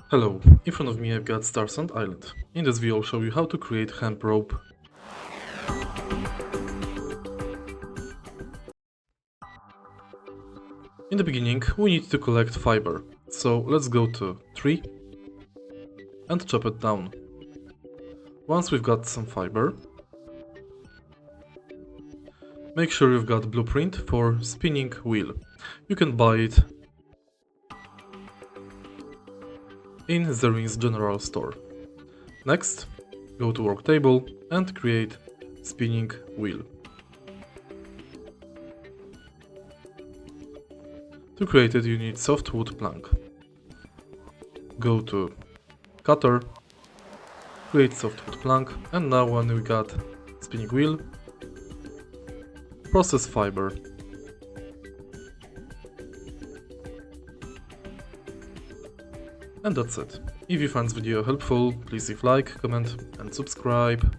Hello, in front of me I've got Starsand Island. In this video I'll show you how to create hemp rope. In the beginning we need to collect fiber, so let's go to tree and chop it down. Once we've got some fiber, make sure you've got blueprint for spinning wheel. You can buy it in the Rings general store. Next, go to work table and create spinning wheel. To create it you need softwood plank. Go to cutter, create softwood plank, and now when we got spinning wheel, process fiber. And that's it. If you found this video helpful, please leave like, comment and subscribe.